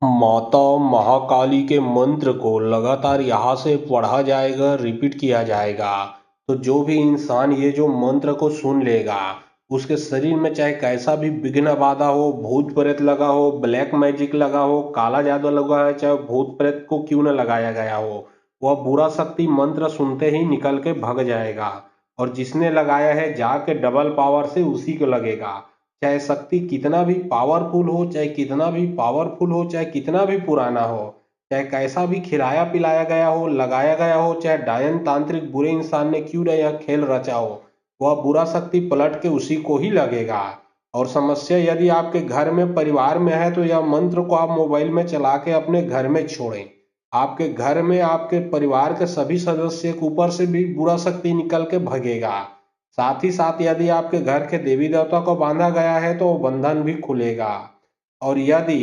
माता महाकाली के मंत्र को लगातार यहाँ से पढ़ा जाएगा, रिपीट किया जाएगा। तो जो भी इंसान ये जो मंत्र को सुन लेगा, उसके शरीर में चाहे कैसा भी विघ्न बाधा हो, भूत प्रेत लगा हो, ब्लैक मैजिक लगा हो, काला जादू लगा है, चाहे भूत प्रेत को क्यों न लगाया गया हो, वह बुरा शक्ति मंत्र सुनते ही निकल के भग जाएगा। और जिसने लगाया है जाके डबल पावर से उसी को लगेगा। चाहे शक्ति कितना भी पावरफुल हो, चाहे कितना भी पावरफुल हो, चाहे कितना भी पुराना हो, चाहे कैसा भी खिलाया पिलाया गया हो, लगाया गया हो, चाहे डायन तांत्रिक बुरे इंसान ने क्यों न यह खेल रचा हो, वह बुरा शक्ति पलट के उसी को ही लगेगा। और समस्या यदि आपके घर में परिवार में है तो यह मंत्र को आप मोबाइल में चला के अपने घर में छोड़ें। आपके घर में आपके परिवार के सभी सदस्य के ऊपर से भी बुरा शक्ति निकल के भगेगा। साथ ही साथ यदि आपके घर के देवी देवता को बांधा गया है तो बंधन भी खुलेगा। और यदि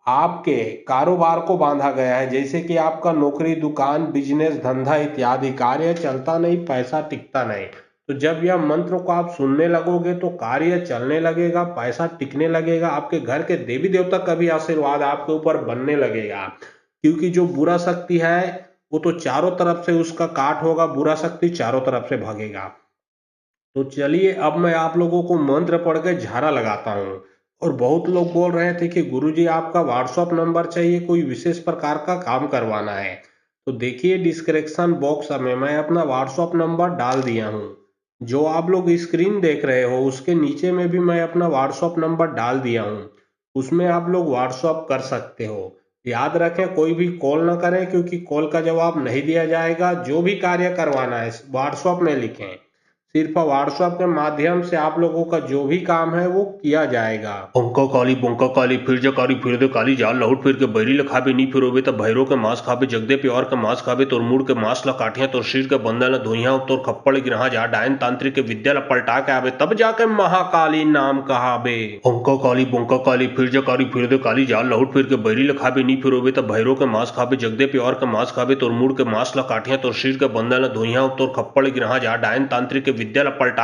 आपके कारोबार को बांधा गया है, जैसे कि आपका नौकरी, दुकान, बिजनेस, धंधा इत्यादि कार्य चलता नहीं, पैसा टिकता नहीं, तो जब यह मंत्र को आप सुनने लगोगे तो कार्य चलने लगेगा, पैसा टिकने लगेगा, आपके घर के देवी देवता का भी आशीर्वाद आपके ऊपर बनने लगेगा। क्योंकि जो बुरा शक्ति है वो तो चारों तरफ से उसका काट होगा, बुरा शक्ति चारों तरफ से भागेगा। तो चलिए अब मैं आप लोगों को मंत्र पढ़ के झाड़ा लगाता हूँ। और बहुत लोग बोल रहे थे कि गुरुजी आपका व्हाट्सएप नंबर चाहिए, कोई विशेष प्रकार का काम करवाना है। तो देखिए डिस्क्रिप्शन बॉक्स में मैं अपना व्हाट्सएप नंबर डाल दिया हूँ। जो आप लोग स्क्रीन देख रहे हो उसके नीचे में भी मैं अपना व्हाट्सएप नंबर डाल दिया हूँ। उसमें आप लोग व्हाट्सएप कर सकते हो। याद रखें कोई भी कॉल ना करें, क्योंकि कॉल का जवाब नहीं दिया जाएगा। जो भी कार्य करवाना है व्हाट्सएप में लिखें। सिर्फ व्हाट्सएप के माध्यम से आप लोगों का जो भी काम है वो किया जाएगा। अंका काली बंका काली फिर जा काली फिर दे काली जाल लहुट फिर के बैरी लखाबे नी फिरोबे त भैरो के मांस खाबे जगदे प्यार के मांस खाबे तोर मुड़ के मांस ला काठिया तोर शरीर के बंधन ला धोइया तोर खप्पड़ गिरहा जा डायन तांत्रिक के विद्या ला पलटा के आवे तब जाके महाकाली नाम कहाबे। अंका काली बंका काली फिर जा काली फिर दे काली जाल लहुट फिर के बैरी लखाबे नी फिरोबे त भैरो के मांस खाबे जगदे प्यार के मांस खाबे तोर मुड़ के मांस ला काठिया तोर शरीर के बंधन ला धोइया तोर खप्पड़ गिरहा जा डायन तांत्रिक के विद्या ला पलटा के आवे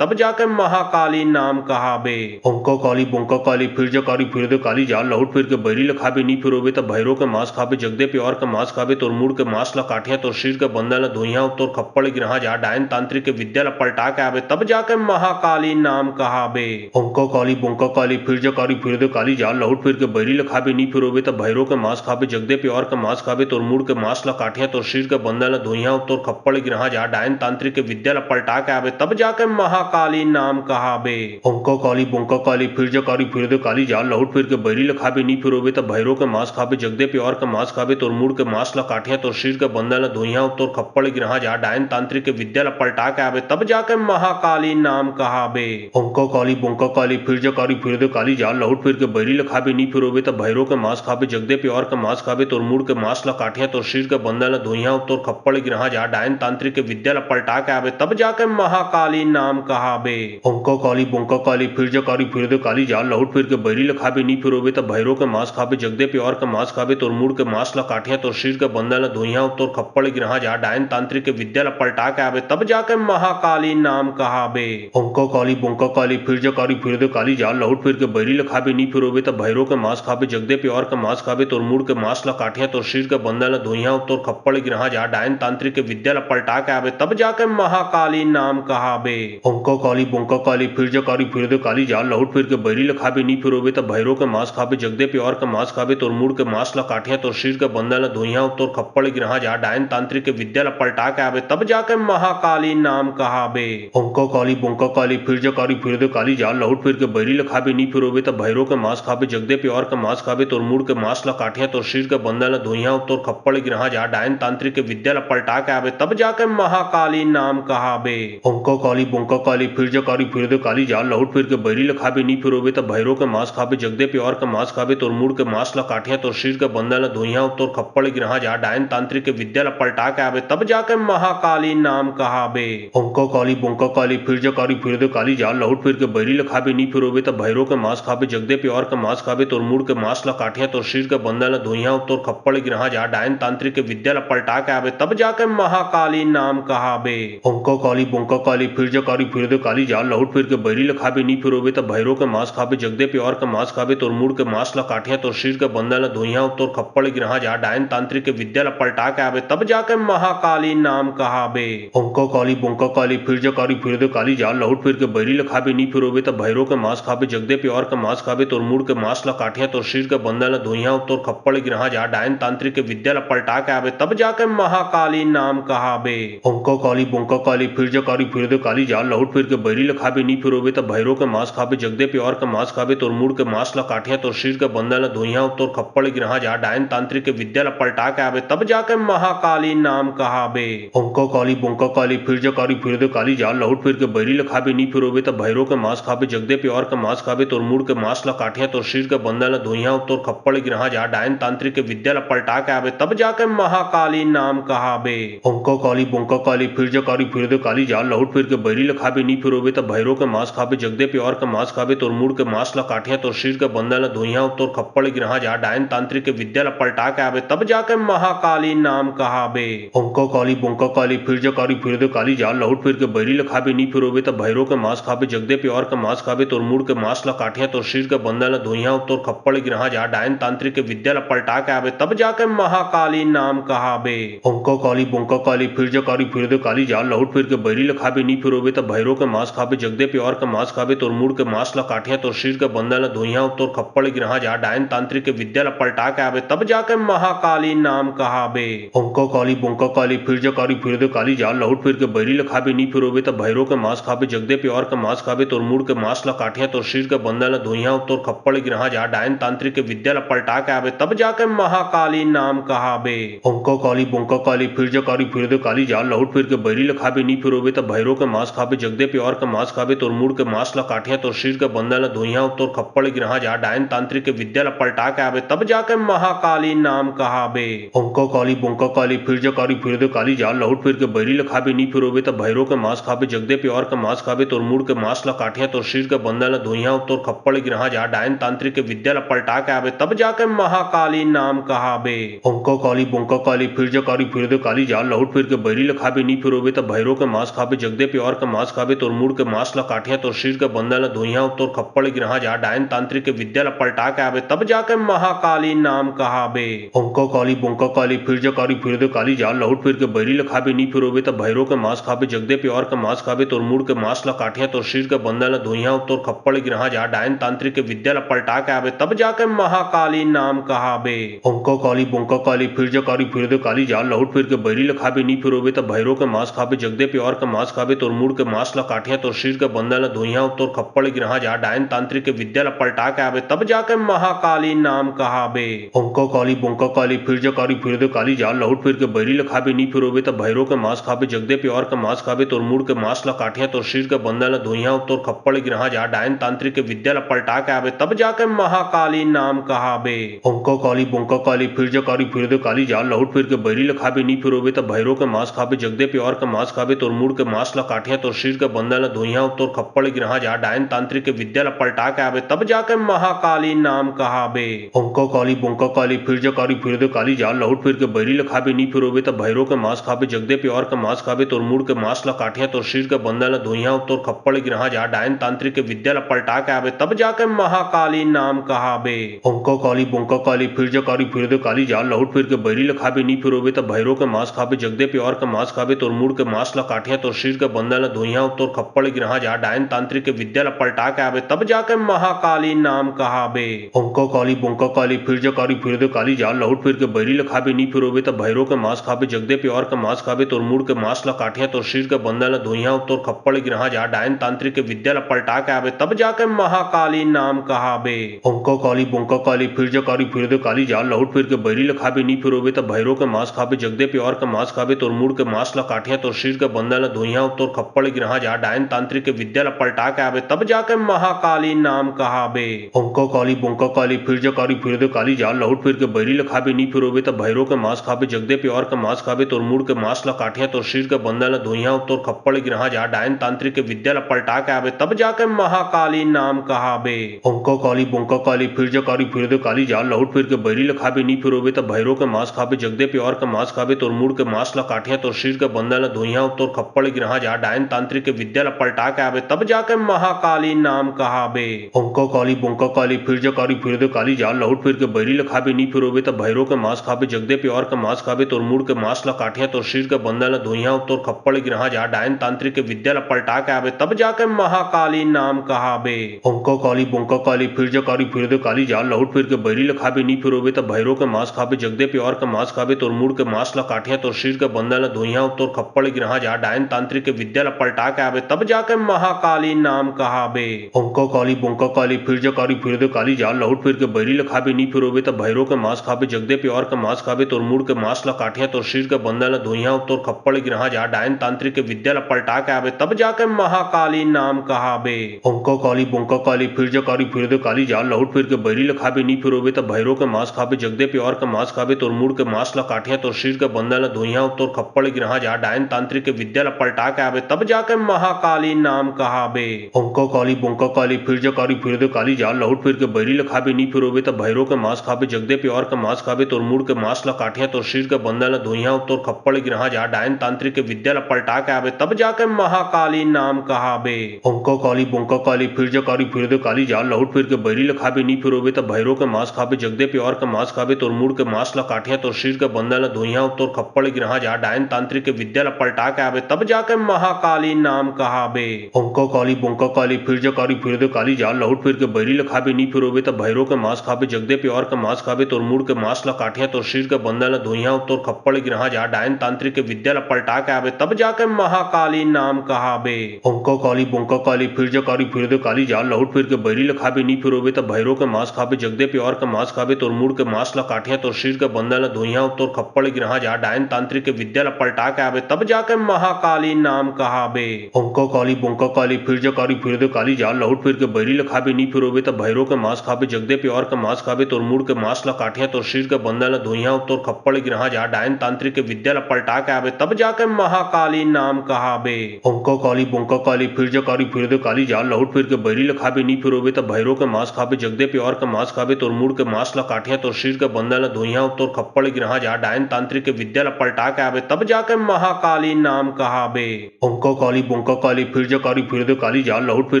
तब जाके महाकाली नाम कहाबे। अंका काली बंका काली फिर जा काली फिर दे काली जाल लहुट फिर के बैरी लखाबे नी फिरोबे त भैरो के मांस खाबे जगदे प्यार के मांस खाबे तोर मुड़ के मांस ला काठिया तोर शरीर के बंधन ला धोइया तोर खप्पड़ गिरहा जा डायन तांत्रिक के विद्या ला पलटा के आवे तब जाके महाकाली नाम कहाबे। अंका काली बंका काली फिर जा काली फिर दे काली जाल लहुट फिर के बैरी लखाबे नी फिरोबे त भैरो के मांस खाबे जगदे प्यार के मांस खाबे तोर मुड़ के मांस ला काठिया तोर शरीर के बंधन ला धोइया तोर खप्पड़ गिरहा जा डायन तांत्रिक के विद्या ला पलटा के आवे तब जाके महाकाली नाम कहाबे। अंका काली बंका काली फिर जा काली फिर दे काली जाल लहुट फिर के बैरी लखाबे नी फिरोबे त भैरो के मांस खाबे जगदे प्यार के मांस खाबे तोर मुड़ के मांस ला काठिया तोर शरीर के बंधन ला धोइया तोर खप्पड़ गिरहा जा डायन तांत्रिक के विद्या ला पलटा के आवे तब जाके महाकाली नाम कहाबे। अंका काली बंका काली फिर जा काली फिर दे काली जाल लहुट फिर के बैरी लखाबे नी फिरोबे त भैरो के मांस खाबे जगदे प्यार के मांस खाबे तोर मुड़ के मांस ला काठिया तोर शरीर के बंधन ला धोइया तोर खप्पड़ गिरहा जा डायन तांत्रिक के विद्या ला पलटा के आवे तब जाके महाकाली नाम कहाबे। अंका काली बंका काली फिर जा काली फिर दे काली जाल लहुट फिर के बैरी लखाबे नी फिरोबे त भैरो के मांस खाबे जगदे प्यार के मांस खाबे तोर मुड़ के मांस ला काठिया तोर शरीर के बंधन ला धोइया तोर खप्पड़ गिरहा जा डायन तांत्रिक के विद्या ला पलटा के आवे तब जाके महाकाली नाम कहाबे। अंका काली बंका काली फिर जा काली फिर दे काली जाल लहुट फिर के बैरी लखाबे नी फिरोबे त भैरो के मांस खाबे जगदे प्यार के मांस खाबे तोर मुड़ के मांस ला काठिया तोर शरीर के बंधन ला धोइया तोर खप्पड़ गिरहा जा डायन तांत्रिक के विद्या ला पलटा के आवे तब जाके महाकाली नाम कहाबे। अंका काली बंका काली फिर जा काली फिर दे काली जाल लहुट फिर के बैरी लखाबे नी फिरोबे त भैरो के मांस खाबे जगदे प्यार के मांस खाबे तोर मुड़ के मांस ला काठिया तोर शरीर के बंधन ला धोइया तोर खप्पड़ गिरहा जा डायन तांत्रिक के विद्या ला पलटा के आवे तब जाके महाकाली नाम कहाबे। अंका काली बंका काली फिर जा काली फिर दे काली जाल लहुट फिर के बैरी लखाबे नी फिरोबे त भैरो के मांस खाबे जगदे प्यार के मांस खाबे तोर मुड़ के मांस ला काठिया तोर शरीर के बंधन ला धोइया तोर खप्पड़ गिरहा जा डायन तांत्रिक के विद्या ला पलटा के आवे तब जाके महाकाली नाम कहाबे। अंका काली बंका काली फिर जा काली फिर दे काली जाल लहुट फिर के बैरी लखाबे नी फिरोबे त भैरो के मांस खाबे जगदे प्यार के मांस खाबे तोर मुड़ के मांस ला काठिया तोर शरीर के बंधन ला धोइया तोर खप्पड़ गिरहा जा डायन तांत्रिक के विद्या ला पलटा के आवे तब जाके महाकाली नाम कहाबे। अंका काली बंका काली फिर जा काली फिर दे काली जाल लहुट फिर के बैरी लखाबे नी फिरोबे त भैरो के मांस खाबे जगदे प्यार के मांस खाबे तोर मुड़ के मांस ला काठिया तोर शरीर के बंधन ला धोइया तोर खप्पड़ गिरहा जा डायन तांत्रिक के विद्या ला पलटा के आवे तब जाके महाकाली नाम कहाबे। अंका काली बंका काली फिर जा कारी फिर दे काली जाल लहुट फिर के बैरी ल खाबे नी फिरोबे त भैरो के मांस खाबे जगदे प्यार के मांस खाबे तोर मुड़ के मांस ल काठिया तोर शरीर के बंधन ल धुइया तोर खप्पड़ गिरहा जा डायन तांत्रिक के विद्या ल पलटा के आवे तब जाके महाकाली नाम कहाबे। अंका काली बंका काली फिर जा कारी फिर दे काली जाल लहुट फिर के बैरी ल खाबे नी फिरोबे त भैरो के मांस खाबे जगदे प्यार के मांस खाबे तोर मुड़ के मांस ल काठिया तोर शरीर के बंधन ल धुइया तोर खप्पड़ गिरहा जा डायन तांत्रिक के विद्या ल पलटा के आवे तब जाके महाकाली नाम कहाबे। अंका काली बंका काली फिर जा कारी फिर दे काली जाल लहुट फिर के बैरी ल खाबे नी फिरोबे त भैरो के मांस खाबे जगदे प्यार के मांस खाबे तोर मुड़ के मांस ल काठिया तोर शरीर के बंधन ल धुइया तोर खप्पड़ गिरहा जा डायन तांत्रिक के विद्या ल पलटा के आवे तब जाके महाकाली नाम कहाबे। अंका काली बंका काली फिर जा कारी फिर दे काली जाल लहुट फिर के बैरी ल खाबे नी फिरोबे त भैरो के मांस खाबे जगदे प्यार के मांस खाबे तोर मुड़ के मांस ल काठिया तोर शरीर के बंधन ल धुइया तोर खप्पड़ गिरहा जा डायन तांत्रिक के विद्या ल पलटा के आवे तब जाके महाकाली नाम कहाबे। अंका काली बंका काली फिर जा कारी फिर दे काली जाल लहुट फिर के बैरी ल खाबे नी फिरोबे त भैरो के मांस खाबे जगदे प्यार के मांस खाबे तोर मुड़ के मांस ल काठिया तोर शरीर के बंधन ल धुइया तोर खप्पड़ गिरहा जा डायन तांत्रिक के विद्या ल पलटा के आवे तब जाके महाकाली नाम कहाबे। अंका काली बंका काली फिर जा कारी फिर दे काली जाल लहुट फिर के बैरी ल खाबे नी फिरोबे त भैरो के मांस खाबे जगदे प्यार के मांस खाबे तोर मुड़ के मांस ल काठिया तोर शरीर के बंधन ल धुइया तोर खप्पड़ गिरहा जा डायन तांत्रिक के विद्या ल पलटा के आवे तब जाके महाकाली नाम कहाबे। अंका काली बंका काली फिर जा कारी फिर दे काली जाल लहुट फिर के बैरी ल खाबे नी फिरोबे त भैरो के मांस खाबे जगदे प्यार के मांस खाबे तोर मुड़ के मांस ल काठिया तोर शरीर के बंधन ल धुइया तोर खप्पड़ गिरहा जा डायन तांत्रिक के विद्या ल पलटा के आवे तब जाके महाकाली नाम कहाबे। अंका काली बंका काली फिर जा कारी फिर दे काली जाल लहुट फिर के बैरी ल खाबे नी फिरोबे त भैरो के मांस खाबे जगदे प्यार के मांस खाबे तोर मुड़ के मांस ल काठिया तोर शरीर के बंधन ल धुइया तोर खप्पड़ गिरहा जा डायन तांत्रिक के विद्या ल पलटा के आवे तब जाके महाकाली नाम कहाबे। अंका काली बंका काली फिर जा कारी फिर दे काली जाल लहुट फिर के बैरी ल खाबे नी फिरोबे त भैरो के मांस खाबे जगदे प्यार के मांस खाबे तोर मुड़ के मांस ल काठिया तोर शरीर के बंधन ल धुइया तोर खप्पड़ गिरहा जा डायन तांत्रिक के विद्या ल पलटा के आवे तब जाके महाकाली नाम कहाबे। अंका काली बंका काली फिर जा कारी फिर दे काली जाल लहुट फिर के बैरी ल खाबे नी फिरोबे त भैरो के मांस खाबे जगदे प्यार के मांस खाबे तोर मुड़ के मांस ल काठिया तोर शरीर के बंधन ल धुइया तोर खप्पड़ गिरहा जा डायन तांत्रिक के विद्या ल पलटा के आवे तब जाके महाकाली नाम कहाबे। अंका काली बंका काली फिर जा कारी फिर दे काली जाल लहुट फिर के बैरी ल खाबे नी फिरोबे त भैरो के मांस खाबे जगदे प्यार के मांस खाबे तोर मुड़ के मांस ल काठिया तोर शरीर के बंधन ल धुइया तोर खप्पड़ गिरहा जा डायन तांत्रिक के विद्या ल पलटा के आवे तब जाके महाकाली नाम कहाबे। अंका काली बंका काली फिर जा कारी फिर दे काली जाल लहुट फिर के बैरी ल खाबे नी फिरोबे त भैरो के मांस खाबे जगदे प्यार के मांस खाबे तोर मुड़ के मांस ल काठिया तोर शरीर के बंधन ल धुइया तोर खप्पड़ गिरहा जा डायन तांत्रिक के विद्या ल पलटा के आवे तब जाके महाकाली नाम कहाबे। अंका काली बंका काली फिर जा कारी फिर दे काली जाल लहुट फिर के बैरी ल खाबे नी फिरोबे त भैरो के मांस खाबे जगदे प्यार के मांस खाबे तोर मुड़ के मांस ल काठिया तोर शरीर के बंधन ल धुइया तोर खप्पड़ गिरहा जा डायन तांत्रिक के विद्या ल पलटा के आवे तब जाके महाकाली नाम कहाबे। अंका काली बंका काली फिर जा कारी फिर दे काली जाल लहुट फिर के बैरी ल खाबे नी फिरोबे त भैरो के मांस खाबे जगदे प्यार के मांस खाबे तोर मुड़ के मांस ल काठिया तोर शरीर के बंधन ल धुइया तोर खप्पड़ गिरहा जा डायन तांत्रिक के विद्या ल पलटा के आवे तब जाके महाकाली नाम कहाबे। अंका काली बंका काली फिर जा कारी फिर दे काली जाल लहुट फिर के बैरी ल खाबे नी फिरोबे त भैरो के मांस खाबे जगदे प्यार के मांस खाबे तोर मुड़ के मांस ल काठिया तोर शरीर के बंधन ल धुइया तोर खप्पड़ गिरहा जा डायन तांत्रिक के विद्या ल पलटा के आवे तब जाके महाकाली नाम कहाबे। अंका काली बंका काली फिर जा कारी फिर दे काली जाल लहुट फिर के बैरी ल खाबे नी फिरोबे त भैरो के मांस खाबे जगदे प्यार के मांस खाबे तोर मुड़ के मांस ल काठिया तोर शरीर के बंधन ल धुइया तोर खप्पड़ गिरहा जा डायन तांत्रिक के विद्या ल पलटा के आवे तब जाके महाकाली नाम कहाबे। अंका काली बंका काली फिर जा कारी फिर दे काली जाल लहुट फिर के बैरी ल खाबे नी फिरोबे त भैरो के मांस खाबे जगदे प्यार के मांस खाबे तोर मुड़ के मांस ल काठिया तोर शरीर के बंधन ल धुइया तोर खप्पड़ गिरहा जा डायन तांत्रिक के विद्या ल पलटा के आवे तब जाके महाकाली नाम कहाबे। अंका काली बंका काली फिर जा कारी फिर दे काली जाल लहुट फिर के बैरी ल खाबे नी फिरोबे त भैरो के मांस खाबे जगदे प्यार के मांस खाबे तोर मुड़ के मांस ल काठिया तोर शरीर के बंधन ल धुइया तोर खप्पड़ गिरहा जा डायन तांत्रिक के विद्या ल पलटा के आवे तब जाके महाकाली नाम कहाबे। अंका काली बंका काली फिर जा कारी फिर दे काली जाल लहुट फिर के बैरी ल खाबे नी फिरोबे त भैरो के मांस खाबे जगदे प्यार के मांस खाबे तोर मुड़ के मांस ल काठिया तोर शरीर के बंधन ल धुइया तोर खप्पड़ गिरहा जा डायन तांत्रिक के विद्या ल पलटा के आवे तब जाके महाकाली नाम कहाबे। अंका काली बंका काली फिर जा कारी फिर दे काली जाल लहुट फिर के बैरी ल खाबे नी फिरोबे त भैरो के मांस खाबे जगदे प्यार के मांस खाबे तोर मुड़ के मांस ल काठिया तोर शरीर के बंधन ल धुइया तोर खप्पड़ गिरहा जा डायन तांत्रिक के विद्या ल पलटा के आवे तब जाके महाकाली नाम कहाबे। अंका काली बंका काली फिर जा कारी फिर दे काली जाल लहुट फिर के बैरी ल खाबे नी फिरोबे त भैरो के मांस खाबे जगदे प्यार के मांस खाबे तोर मुड़ के मांस ल काठिया तोर शरीर के बंधन ल धुइया तोर खप्पड़ गिरहा गिरहा जा डायन तांत्रिक के विद्या ला पलटा के आवे तब जाके महाकाली नाम कहावे। अंका काली बंका काली फिर जा काली फिर दे काली जाल लौट फिर के बैरी ला खाबे नी फिरोबे तब भैरो के मांस खाबे जगदे प्यार के मांस खाबे तोर मुड़ के मांस ला काठिया तोर शरीर के बंधन ला धोइया तोर खप्पड़ गिरहा जा डायन तांत्रिक के विद्या ला पलटा के आवे तब जाके महाकाली नाम कहावे। अंका काली बंका काली फिर जा काली फिर दे काली जाल लौट फिर के बैरी ला खाबे नी फिरोबे तब भैरो के मांस खाबे जगदे प्यार के मांस खाबे तोर मुड़ के मांस ला काठिया तोर शरीर के बंधन ला धोइया तोर खप्पड़ गिरहा जा डायन तांत्रिक के विद्या ला पलटा के आवे तब जाके महाकाली नाम कहावे। अंका काली बंका काली फिर जा काली फिर दे काली जाल लौट फिर के बैरी ला खाबे नी फिरोबे तब भैरो के मांस खाबे जगदे प्यार के मांस खाबे तोर मुड़ के मांस ला काठिया तोर शरीर के बंधन ला धोइया तोर खप्पड़ गिरहा जा डायन तांत्रिक के विद्या ला पलटा के आवे तब जाके महाकाली नाम कहावे। अंका काली बंका काली फिर जा काली फिर दे काली जाल लौट फिर के बैरी ला खाबे नी फिरोबे तब भैरो के मांस खाबे जगदे प्यार के मांस खाबे तोर मुड़ के मांस ला काठिया तोर शरीर के बंधन ला धोइया तोर खप्पड़ गिरहा जा डायन तांत्रिक के विद्या ला पलटा के आवे तब जाके महाकाली नाम कहावे। अंका काली बंका काली फिर जा काली फिर दे काली जाल लौट फिर के बैरी ला खाबे नी फिरोबे तब भैरो के मांस खाबे जगदे प्यार के मांस खाबे तोर मुड़ के मांस ला काठिया तोर शरीर के बंधन ला धोइया तोर खप्पड़ गिरहा जा डायन तांत्रिक के विद्या ला पलटा के आवे तब जाके महाकाली नाम कहावे। अंका काली बंका काली फिर जा काली फिर दे काली जाल लौट फिर के बैरी ला खाबे नी फिरोबे तब भैरो के मांस खाबे जगदे प्यार के मांस खाबे तोर मुड़ के मांस ला काठिया तोर शरीर के बंधन ला धोइया तोर खप्पड़ गिरहा जा डायन तांत्रिक के विद्या ला पलटा के आवे तब जाके महाकाली नाम कहावे। अंका काली बंका काली फिर जा काली फिर दे काली जाल लौट फिर के बैरी ला खाबे नी फिरोबे तब भैरो के मांस खाबे जगदे प्यार के मांस खाबे तोर मुड़ के मांस ला काठिया तोर शरीर के बंधन ला धोइया तोर खप्पड़ गिरहा जा डायन तांत्रिक के विद्या ला पलटा के आवे तब जाके महाकाली नाम कहावे। अंका काली बंका काली फिर जा काली फिर दे काली जाल लौट फिर के बैरी ला खाबे नी फिरोबे तब भैरो के मांस खाबे जगदे प्यार के मांस खाबे तोर मुड़ के मांस ला काठिया तोर शरीर के बंधन ला धोइया तोर खप्पड़ गिरहा जा डायन तांत्रिक के विद्या ला पलटा के आवे तब जाके महाकाली नाम कहावे। अंका काली बंका काली फिर जा काली फिर दे काली जाल लौट फिर के बैरी ला खाबे नी फिरोबे तब भैरो के मांस खाबे जगदे प्यार के मांस खाबे तोर मुड़ के मांस ला काठिया तोर शरीर के बंधन ला धोइया तोर खप्पड़ गिरहा जा डायन तांत्रिक के विद्या ला पलटा के आवे तब जाके महाकाली नाम कहावे। अंका काली बंका काली फिर जा काली फिर दे काली जाल लौट फिर के बैरी ला खाबे नी फिरोबे तब भैरो के मांस खाबे जगदे प्यार के मांस खाबे तोर मुड़ के मांस ला काठिया तोर शरीर के बंधन ला धोइया तोर खप्पड़ गिरहा जा डायन तांत्रिक के विद्या ला पलटा के आवे तब जाके महाकाली नाम कहावे। अंका काली बंका काली फिर जा काली फिर दे काली जाल लौट फिर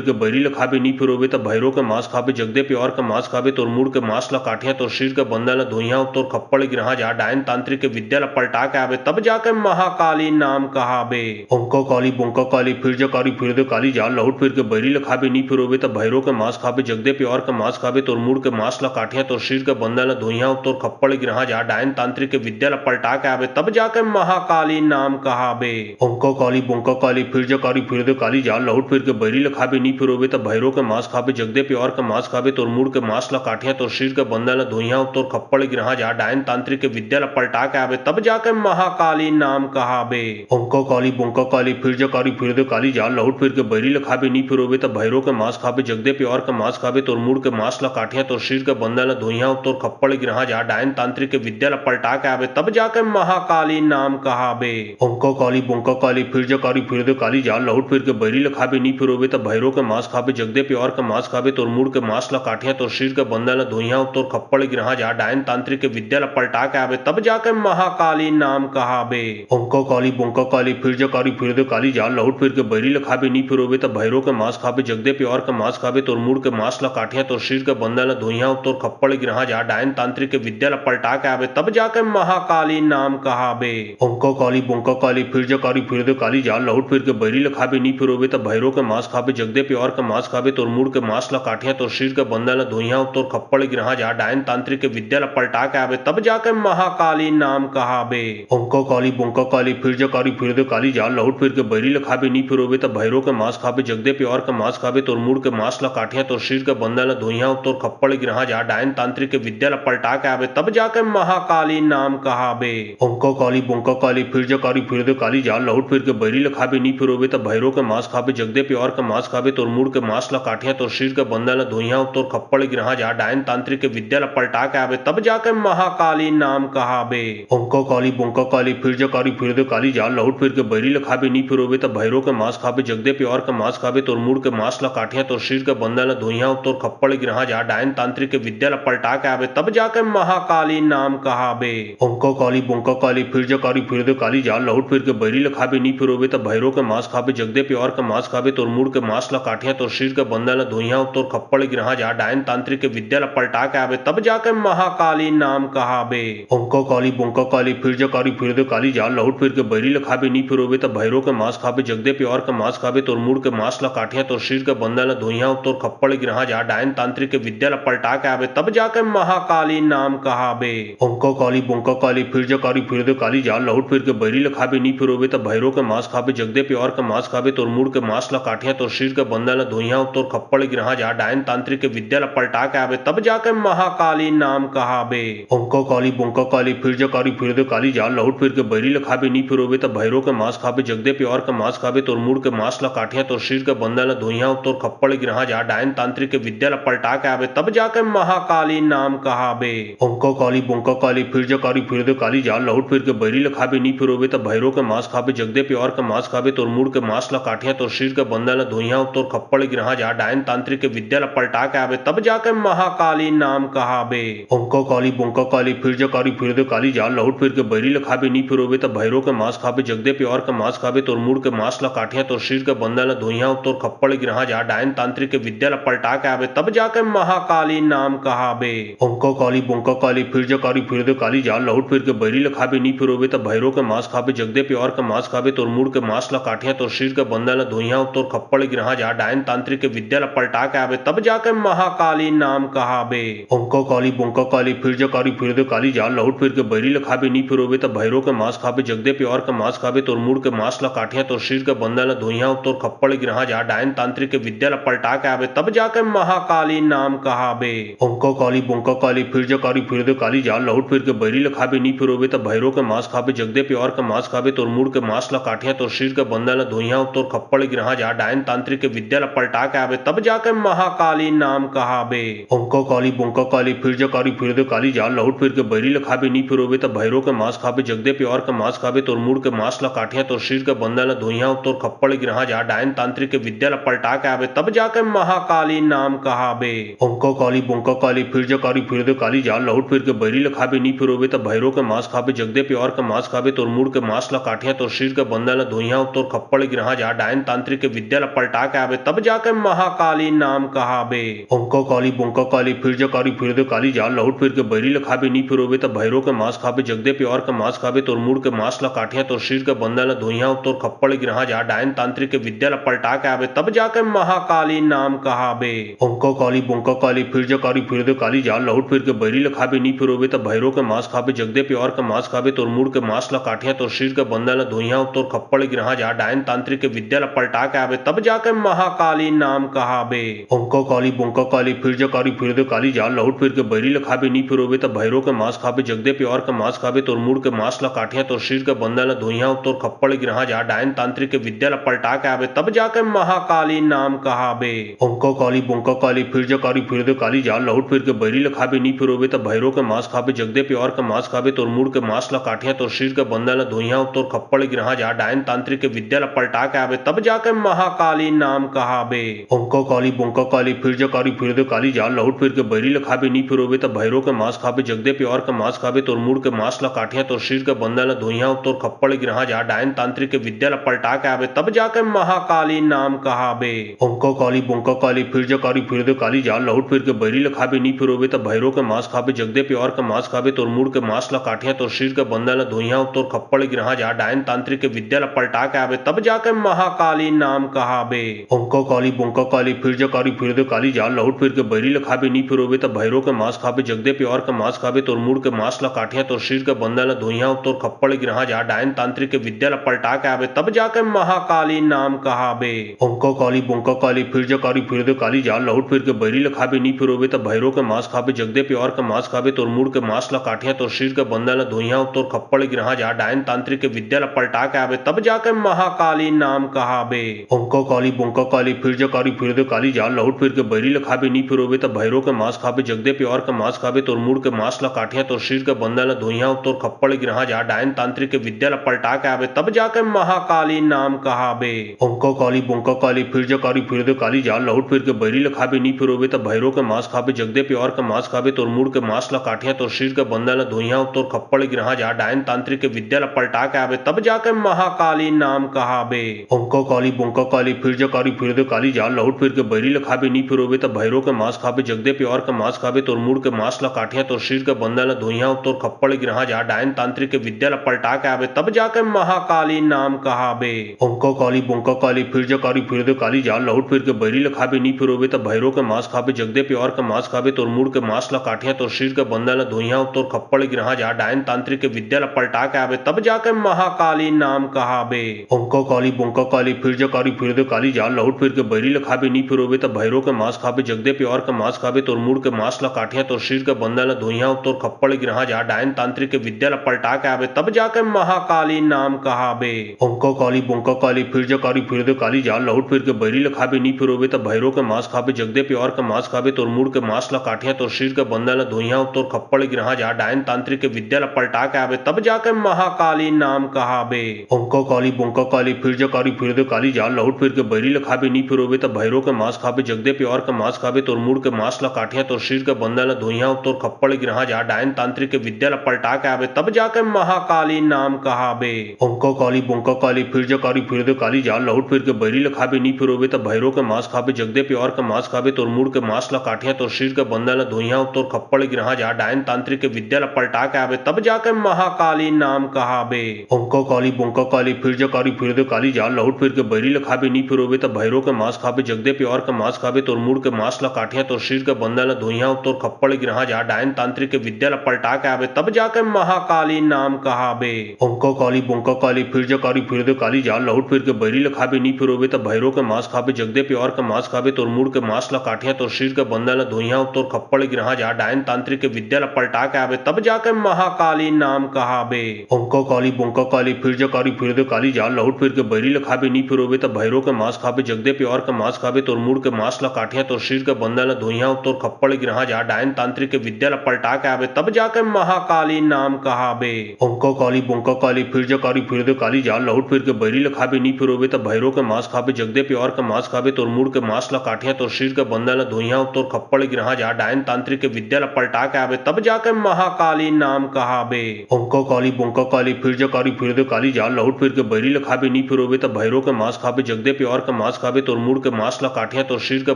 के बैरी ला खाबे नी फिरोबे तब भैरो के मांस खाबे जगदे प्यार के मांस खाबे तोर मुड़ के मांस ला काठिया तोर शरीर के बंधन ला धोइया तोर खप्पड़ गिरहा जा डायन तांत्रिक के विद्या ला पलटा के आवे तब जाके महाकाली नाम कहावे। अंका काली बंका काली फिर जा काली फिर दे काली जाल लौट फिर के बैरी ला खाबे नी फिरोबे तब भैरो के मांस खाबे जगदे प्यार के मांस खाबे तोर मुड़ के मांस ला काठिया तोर शरीर के बंधन ला धोइया तोर खप्पड़ गिरहा जा डायन तांत्रिक के विद्या ला पलटा के आवे तब जाके महाकाली नाम कहावे। अंका काली बंका काली फिर जा काली फिर दे काली जाल लौट फिर के बैरी ला खाबे नी फिरोबे तब भैरो के मांस खाबे जगदे प्यार के मांस खाबे तोर मुड़ के मांस ला काठिया तोर शरीर के बंधन ला धोइया तोर खप्पड़ गिरहा जा डायन तांत्रिक के विद्या ला पलटा के आवे तब जाके महाकाली नाम कहावे। अंका काली बंका काली फिर जा काली फिर दे काली जाल लौट फिर के बैरी ला खाबे नी फिरोबे तब भैरो के मांस खाबे जगदे प्यार के मांस खाबे तोर मुड़ के मांस ला काठिया तोर शरीर के बंधन ला धोइया तोर खप्पड़ गिरहा जा डायन तांत्रिक के विद्या ला पलटा के आवे तब जाके महाकाली नाम कहावे। अंका काली बंका काली फिर जा काली फिर दे काली जाल लौट फिर के बैरी ला खाबे नी फिरोबे तब भैरो के मांस खाबे जगदे प्यार के मांस खाबे तोर मुड़ के मांस ला काठिया तोर शरीर के बंधन ला धोइया तोर खप्पड़ गिरहा जा डायन तांत्रिक के विद्या ला पलटा के आवे तब जाके महाकाली नाम कहावे। अंका काली बंका काली फिर जा काली फिर दे काली जाल लौट फिर के बैरी ला खाबे नी फिरोबे तब भैरो के मांस खाबे जगदे प्यार के मांस खाबे तोर मुड़ के मांस ला काठिया तोर शरीर के बंधन ला धोइया तोर खप्पड़ गिरहा जा डायन तांत्रिक के विद्या ला पलटा के आवे तब जाके महाकाली नाम कहावे। अंका काली बंका काली फिर जा काली फिर दे काली जाल लौट फिर के बैरी ला खाबे नी फिरोबे तब भैरो के मांस खाबे जगदे प्यार के मांस खाबे तोर मुड़ के मांस ला काठिया तोर शरीर के बंधन ला धोइया तोर खप्पड़ गिरहा जा डायन तांत्रिक के विद्या ला पलटा के आवे तब जाके महाकाली नाम कहावे। अंका काली बंका काली फिर जा काली फिर दे काली जाल लौट फिर के बैरी ला खाबे नी फिरोबे तब भैरो के मांस खाबे जगदे प्यार के मांस खाबे तोर मुड़ के मांस ला काठिया तोर शरीर के बंधन ला धोइया तोर खप्पड़ गिरहा जा डायन तांत्रिक के विद्या ला पलटा के आवे तब जाके महाकाली नाम कहावे। अंका काली बंका काली फिर जा काली फिर दे काली जाल लौट फिर के बैरी ला खाबे नी फिरोबे तब भैरो के मांस खाबे जगदे प्यार के मांस खाबे तोर मुड़ के मांस ला काठिया तोर शरीर के बंधन ला धोइया तोर खप्पड़ गिरहा जा डायन तांत्रिक के विद्या ला पलटा के आवे तब जाके महाकाली नाम कहावे। अंका काली बंका काली फिर जा काली फिर दे काली जाल लौट फिर के बैरी ला खाबे नी फिरोबे तब भैरो के मांस खाबे जगदे प्यार के मांस खाबे तोर मुड़ के मांस ला काठिया तोर शरीर के बंधन ला धोइया तोर खप्पड़ गिरहा जा डायन तांत्रिक के विद्या ला पलटा के आवे तब जाके महाकाली नाम कहावे। अंका काली बंका काली फिर जा काली फिर दे काली जाल लौट फिर के बैरी ला खाबे नी फिरोबे फिरोबे त भैरो के मांस खाबे जगदे प्योर के मांस खाबे तोर मुड़ के मांस ला काठिया तोर शरीर के बंदा ला धुइया तोर खप्पड़ गिरहा जा डायन तांत्रिक के विद्या ला पलटा के आवे तब जाके महाकाली नाम कहाबे। अंका काली बंका काली फिर जा काली फिर दे काली जाल लहुट फिर के बैरी ला खाबे नी फिरोबे त भैरो के मांस खाबे जगदे प्योर के मांस खाबे तोर मुड़ के मांस ला काठिया तोर शरीर के बंदा ला धुइया तोर खप्पड़ गिरहा जा डायन तांत्रिक के विद्या ला पलटा के आवे तब जाके महाकाली नाम कहाबे। अंका काली बंका काली फिर जा काली फिर दे काली जाल लहुट फिर के बैरी ला खाबे नी फिरोबे त भैरो के मांस खाबे जगदे प्योर के मांस खाबे तोर मुड़ के मांस ला काठिया तोर शरीर के बंदा ला धुइया तोर खप्पड़ गिरहा जा डायन तांत्रिक के विद्या ला पलटा के आवे तब जाके महाकाली नाम कहाबे। अंका काली बंका काली फिर जा काली फिर दे काली जाल लहुट फिर के बैरी ला खाबे नी फिरोबे त भैरो के मांस खाबे जगदे प्योर के मांस खाबे तोर मुड़ के मांस ला काठिया तोर शरीर के बंदा ला धुइया तोर खप्पड़ गिरहा जा डायन तांत्रिक के विद्या ला पलटा के आवे तब जाके महाकाली नाम कहाबे। अंका काली बंका काली फिर जा काली फिर दे काली जाल लहुट फिर के बैरी ला खाबे नी फिरोबे त भैरो के मांस खाबे जगदे प्योर के मांस खाबे तोर मुड़ के मांस ला काठिया तोर शरीर के बंदा ला धुइया तोर खप्पड़ गिरहा जा डायन तांत्रिक के विद्या ला पलटा के आवे तब जाके महाकाली नाम कहाबे। अंका काली बंका काली फिर जा काली फिर दे काली जाल लहुट फिर के बैरी ला खाबे नी फिरोबे त भैरो के मांस खाबे जगदे प्योर के मांस खाबे तोर मुड़ के मांस ला काठिया तोर शरीर के बंदा ला धुइया तोर खप्पड़ गिरहा जा डायन तांत्रिक के विद्या ला पलटा के आवे तब जाके महाकाली नाम कहाबे। अंका काली बंका काली फिर जा काली फिर दे काली जाल लहुट फिर के बैरी ला खाबे नी फिरोबे त भैरो के मांस खाबे जगदे प्योर के मांस खाबे तोर मुड़ के मांस ला काठिया तोर शरीर के बंदा ला धुइया तोर खप्पड़ गिरहा जा डायन तांत्रिक के विद्या ला पलटा के आवे तब जाके महाकाली नाम कहाबे। अंका काली बंका काली फिर जा काली फिर दे काली जाल लहुट फिर के बैरी ला खाबे नी फिरोबे त भैरो के मांस खाबे जगदे प्योर के मांस खाबे तोर मुड़ के मांस ला काठिया तोर शरीर के बंदा ला धुइया तोर खप्पड़ गिरहा जा डायन तांत्रिक के विद्या ला पलटा के आवे तब जाके महाकाली नाम कहाबे। अंका काली बंका काली फिर जा काली फिर दे काली जाल लहुट फिर के बैरी ला खाबे नी फिरोबे त भैरो के मांस खाबे जगदे प्योर के मांस खाबे तोर मुड़ के मांस ला काठिया तोर शरीर के बंदा ला धुइया तोर खप्पड़ गिरहा जा डायन तांत्रिक के विद्या ला पलटा के आवे तब जाके महाकाली नाम कहाबे। अंका काली बंका काली फिर जा काली फिर दे काली जाल लहुट फिर के बैरी ला खाबे नी फिरोबे त भैरो के मांस खाबे जगदे प्योर के मांस खाबे तोर मुड़ के मांस ला काठिया तोर शरीर के बंदा ला धुइया तोर खप्पड़ गिरहा जा डायन तांत्रिक के विद्या ला पलटा के आवे तब जाके महाकाली नाम कहाबे। अंका काली बंका काली फिर जा काली फिर दे काली जाल लहुट फिर के बैरी ला खाबे नी फिरोबे त भैरो के मांस खाबे जगदे प्योर के मांस खाबे तोर मुड़ के मांस ला काठिया तोर शरीर के बंदा ला धुइया तोर खप्पड़ गिरहा जा डायन तांत्रिक के विद्या ला पलटा के आवे तब जाके महाकाली नाम कहाबे। अंका काली बंका काली फिर जा काली फिर दे काली जाल लहुट फिर के बैरी ला खाबे नी फिरोबे त भैरो के मांस खाबे जगदे प्योर के मांस खाबे तोर मुड़ के मांस ला काठिया तोर शरीर के बंदा ला धुइया तोर खप्पड़ गिरहा जा डायन तांत्रिक के विद्या ला पलटा के आवे तब जाके महाकाली नाम कहाबे। अंका काली बंका काली फिर जा काली फिर दे काली जाल लहुट फिर के बैरी ला खाबे नी फिरोबे त भैरो के मांस खाबे जगदे प्योर के मांस खाबे तोर मुड़ के मांस ला काठिया तोर शरीर के बंदा ला धुइया तोर खप्पड़ गिरहा जा डायन तांत्रिक के विद्या ला पलटा के आवे तब जाके महाकाली नाम कहाबे। अंका काली बंका काली फिर जा काली फिर दे काली जाल लहुट फिर के बैरी ला खाबे नी फिरोबे त भैरो के मांस खाबे जगदे प्योर के मांस खाबे तोर मुड़ के मांस ला काठिया तोर शरीर के बंदा ला धुइया तोर खप्पड़ गिरहा जा डायन तांत्रिक के विद्या ला पलटा के आवे तब जाके महाकाली नाम कहाबे। अंका काली बंका काली फिर जा काली फिर दे काली जाल लहुट फिर के बैरी ला खाबे नी फिरोबे त भैरो के मांस खाबे जगदे प्योर के मांस खाबे तोर मुड़ के मांस ला काठिया तोर शरीर के बंदा ला धुइया तोर खप्पड़ गिरहा जा डायन तांत्रिक के विद्या ला पलटा के आवे तब जाके महाकाली नाम कहाबे। अंका काली बंका काली फिर जा काली फिर दे काली जाल लहुट फिर के बैरी ला खाबे नी फिरोबे त भैरो के मांस खाबे जगदे प्योर के मांस खाबे तोर मुड़ के मांस ला काठिया तोर शरीर के बंदा ला धुइया तोर खप्पड़ गिरहा जा डायन तांत्रिक के विद्या ला पलटा के आवे तब जाके महाकाली नाम कहाबे। अंका काली बंका काली फिर जा काली फिर दे काली जाल लहुट फिर के बैरी ला खाबे नी फिरोबे त भैरो के मांस खाबे जगदे प्योर के मांस खाबे तोर मुड़ के मांस ला काठिया तोर शरीर के बंदा ला धुइया तोर खप्पड़ गिरहा जा डायन तांत्रिक के विद्या ला पलटा के आवे तब जाके महाकाली नाम कहाबे। अंका काली बंका काली फिर जा काली फिर दे काली जाल लहुट फिर के बैरी ला खाबे नी फिरोबे त भैरो के मांस खाबे जगदे प्योर के मांस खाबे तोर मुड़ के मांस ला काठिया तोर शरीर के बंदा ला धुइया तोर खप्पड़ गिरहा जा डायन तांत्रिक के विद्या ला पलटा के आवे तब जाके महाकाली नाम कहाबे। अंका काली बंका काली फिर जा काली फिर दे काली जाल लहुट फिर के बैरी ला खाबे नी फिरोबे त भैरो के मांस खाबे जगदे प्योर के मांस खाबे तोर मुड़ के मांस ला काठिया तोर शरीर के बंदा ला धुइया तोर खप्पड़ गिरहा जा डायन तांत्रिक के विद्या ला पलटा के आवे तब जाके महाकाली नाम कहाबे। अंका काली बंका काली फिर जा काली फिर दे काली जाल लहुट फिर के बैरी ला खाबे नी फिरोबे त भैरो के मांस खाबे जगदे प्योर के मांस खाबे तोर मुड़ के मांस ला काठिया तोर शरीर के बंदा ला धुइया तोर खप्पड़ गिरहा जा डायन तांत्रिक के विद्या ला पलटा के आवे तब जाके महाकाली नाम कहाबे। अंका काली बंका काली फिर जा काली फिर दे काली जाल लहुट फिर के बैरी ला खाबे नी फिरोबे त भैरो के मांस खाबे जगदे प्योर के मांस खाबे तोर मुड़ के मांस ला काठिया तोर शरीर के बंदा ला धुइया तोर खप्पड़ गिरहा जा डायन तांत्रिक के विद्या ला पलटा के आवे तब जाके महाकाली महाकाली नाम कहाबे। अंका काली बंका काली फिर जा कारी फिर दे काली जाल लहुट फिर के बैरी ल खाबे नी फिरोबे त भैरो के मांस खाबे जगदे प्यार के मांस खाबे तोर मुड़ के मांस ला काठिया तोर शरीर के बंदा ल धोइया तोर खप्पड़ गिरहा जा डायन तांत्रिक के विद्या ल पलटा के आवे तब जाके महाकाली नाम कहाबे। अंका काली बंका काली फिर जा कारी फिर दे काली जाल लहुट फिर के बैरी ल खाबे नी फिरोबे त भैरो के मांस खाबे जगदे प्यार के मांस खाबे तोर मुड़ के मांस ला काठिया तोर शरीर के बंदा ल धोइया तोर खप्पड़ गिरहा जा डायन तांत्रिक के विद्या ल पलटा के आवे तब जाके महाकाली नाम कहाबे। अंका काली बंका काली फिर जा कारी फिर दे काली जाल लहुट फिर के बैरी ल खाबे नी फिरोबे त भैरो के मांस खाबे जगदे प्यार के मांस खाबे तोर मुड़ के मांस ला काठिया तोर शरीर के बंदा ल धोइया तोर खप्पड़ गिरहा जा डायन तांत्रिक के विद्या ल पलटा के आवे तब जाके महाकाली नाम कहाबे। अंका काली बंका काली फिर जा कारी फिर दे काली जाल लहुट फिर के बैरी ल खाबे नी फिरोबे त भैरो के मांस खाबे जगदे प्यार के मांस खाबे तोर मुड़ के मांस ला काठिया तोर शरीर के बंदा ल धोइया तोर खप्पड़ गिरहा जा डायन तांत्रिक के विद्या ल पलटा के आवे तब जाके महाकाली नाम कहाबे। अंका काली बंका काली फिर जा कारी फिर दे काली जाल लहुट फिर के बैरी ल खाबे नी फिरोबे त भैरो के मांस खाबे जगदे प्यार के मांस खाबे तोर मुड़ के मांस ला काठिया तोर शरीर के बंदा ल धोइया तोर खप्पड़ गिरहा जा डायन तांत्रिक के विद्या ल पलटा के आवे तब जाके महाकाली नाम कहाबे। अंका काली बंका काली फिर जा कारी फिर दे काली जाल लहुट फिर के बैरी ल खाबे नी फिरोबे त भैरो के मांस खाबे जगदे प्यार के मांस खाबे तोर मुड़ के मांस ला काठिया तोर शरीर के बंदा ल धोइया तोर खप्पड़ गिरहा जा डायन तांत्रिक के विद्या ल पलटा के आवे तब जाके महाकाली नाम कहाबे। अंका काली बंका काली फिर जा कारी फिर दे काली जाल लहुट फिर के बैरी ल खाबे नी फिरोबे त भैरो के मांस खाबे जगदे प्यार के मांस खाबे तोर मुड़ के मांस ला काठिया तोर शरीर के बंदा ल धोइया तोर खप्पड़ गिरहा जा डायन तांत्रिक के विद्या ल पलटा के आवे तब जाके महाकाली नाम कहाबे। अंका काली बंका काली फिर जा कारी फिर दे काली जाल लहुट फिर के बैरी ल खाबे नी फिरोबे त भैरो के मांस खाबे जगदे प्यार के मांस खाबे तोर मुड़ के मांस ला काठिया तोर शरीर के बंदा ल धोइया तोर खप्पड़ गिरहा जा डायन तांत्रिक के विद्या ल पलटा के आवे तब जाके महाकाली नाम कहाबे। अंका काली बंका काली फिर जा कारी फिर दे काली जाल लहुट फिर के बैरी ल खाबे नी फिरोबे त भैरो के मांस खाबे जगदे प्यार के मांस खाबे तोर मुड़ के मांस ला काठिया तोर शरीर के बंदा ल धोइया तोर खप्पड़ गिरहा जा डायन तांत्रिक के विद्या ल पलटा के आवे तब जाके महाकाली नाम कहाबे। अंका काली बंका काली फिर जा कारी फिर दे काली जाल लहुट फिर के बैरी ल खाबे नी फिरोबे त भैरो के मांस खाबे जगदे प्यार के मांस खाबे तोर मुड़ के मांस ला काठिया तोर शरीर के बंदा ल धोइया तोर खप्पड़ गिरहा जा डायन तांत्रिक के विद्या ल पलटा के आवे तब जाके महाकाली नाम कहाबे। अंका काली बंका काली फिर जा कारी फिर दे काली जाल लहुट फिर के बैरी ल खाबे नी फिरोबे त भैरो के मांस खाबे जगदे प्यार के मांस खाबे तोर मुड़ के मांस ला काठिया तोर शरीर के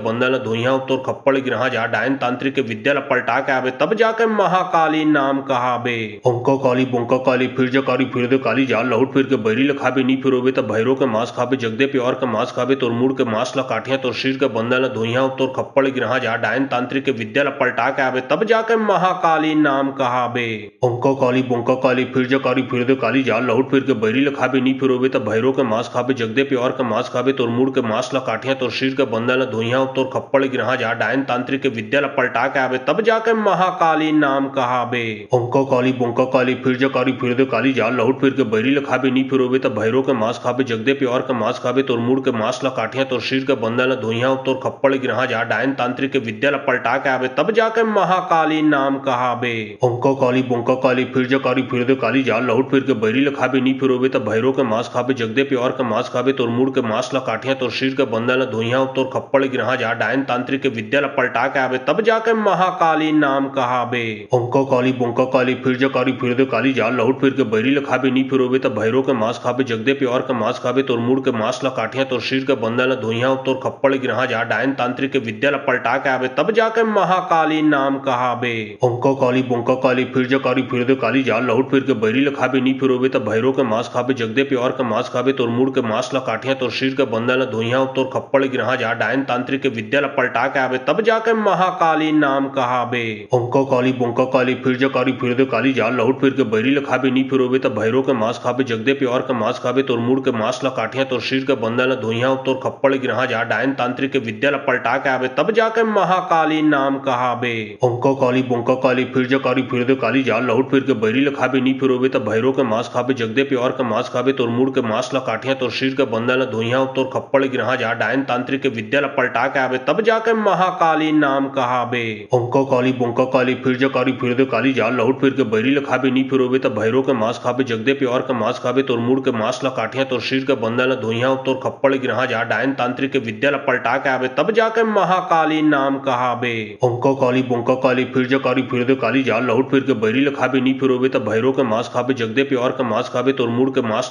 बंदा ल धोइया तोर खप्पड़ गिरहा जा डायन तांत्रिक के विद्या ल पलटा के आवे तब जाके महाकाली नाम कहाबे। अंका काली बंका काली फिर जा कारी फिर दे काली जाल लहुट फिर के बैरी ल खाबे नी फिरोबे त भैरो के मांस खाबे जगदे प्यार के मांस खाबे तोर मुड़ के मांस ला काठिया तोर शरीर के बंदा ल धोइया तोर खप्पड़ गिरहा जा डायन तांत्रिक के विद्या ल पलटा के आवे तब जाके महाकाली नाम कहाबे। अंका काली बंका काली फिर जा कारी फिर दे काली जाल लहुट फिर के बैरी ल खाबे नी फिरोबे त भैरो के मांस खाबे जगदे प्यार के मांस खाबे तोर मुड़ के मांस ला काठिया तोर शरीर के बंदा ल धोइया तोर खप्पड़ गिरहा जा डायन तांत्रिक के विद्या ल पलटा के आवे तब जाके महाकाली नाम कहाबे। अंका काली बंका काली फिर जा कारी फिर दे काली जाल लहुट फिर के बैरी ल खाबे नी फिरोबे त भैरो के मांस खाबे जगदे प्यार के मांस खाबे तोर मुड़ के मांस ला काठिया तोर शरीर के बंदा ल धोइया तोर खप्पड़ गिरहा जा डायन तांत्रिक के विद्या ल पलटा के आवे तब जाके महाकाली नाम कहाबे। अंका काली बंका काली फिर जा कारी फिर दे काली जाल लहुट फिर के बैरी ल खाबे नी फिरोबे त भैरो के मांस खाबे जगदे प्यार के मांस खाबे तोर मुड़ के मांस ला काठिया तोर शरीर के बंदा ल धोइया तोर खप्पड़ गिरहा जा डायन तांत्रिक के विद्या ल पलटा के आवे तब जाके महाकाली नाम कहाबे। अंका काली बंका काली फिर जा कारी फिर दे काली जाल लहुट फिर के बैरी ल खाबे नी फिरोबे त भैरो के मांस खाबे जगदे प्यार के मांस खाबे तोर मुड़ के मांस ला काठिया तोर शरीर के बंदा ल धोइया तोर खप्पड़ गिरहा जा डायन तांत्रिक के विद्या ल पलटा के आवे तब जाके महाकाली नाम कहाबे। अंका काली बंका काली फिर जा कारी फिर दे काली जाल लहुट फिर के बैरी ल खाबे नी फिरोबे त भैरो के मांस खाबे जगदे प्यार के मांस खाबे तोर मुड़ के मांस ला काठिया तोर शरीर के बंदा ल धोइया तोर खप्पड़ गिरहा जा डायन तांत्रिक के विद्या ल पलटा के आवे तब जाके महाकाली नाम कहाबे। अंका काली बंका काली फिर जा कारी फिर दे काली जाल लहुट फिर के बैरी ल खाबे नी फिरोबे त भैरो के मांस खाबे जगदे प्यार के मांस खाबे तोर मुड़ के मांस ला काठिया तोर शरीर के बंदा ल धोइया तोर खप्पड़ गिरहा जा डायन तांत्रिक के विद्या ल पलटा के आवे तब जाके महाकाली नाम कहाबे। अंका काली बंका काली फिर जा कारी फिर दे काली जाल लहुट फिर के बैरी ल खाबे नी फिरोबे त भैरो के मांस खाबे जगदे प्यार के मांस खाबे तोर मुड़ के मांस ला काठिया तोर शरीर के बंदा ल धोइया तोर खप्पड़ गिरहा जा डायन तांत्रिक के विद्या ल पलटा के आवे तब जाके महाकाली नाम कहाबे। अंका काली बंका काली फिर जा कारी फिर दे काली जाल लहुट फिर के बैरी ल खाबे नी फिरोबे त भैरो के मांस खाबे जगदे प्यार के मांस खाबे तोर मुड़ के मांस ला काठिया तोर शरीर के बंदा ल धोइया तोर खप्पड़ गिरहा जा डायन तांत्रिक के विद्या ल पलटा के आवे तब जाके महाकाली नाम कहाबे। अंका काली बंका काली फिर जा कारी फिर दे काली जाल लहुट फिर के बैरी ल खाबे नी फिरोबे त भैरो के मांस खाबे जगदे प्यार के मांस खाबे तोर मुड़ के मांस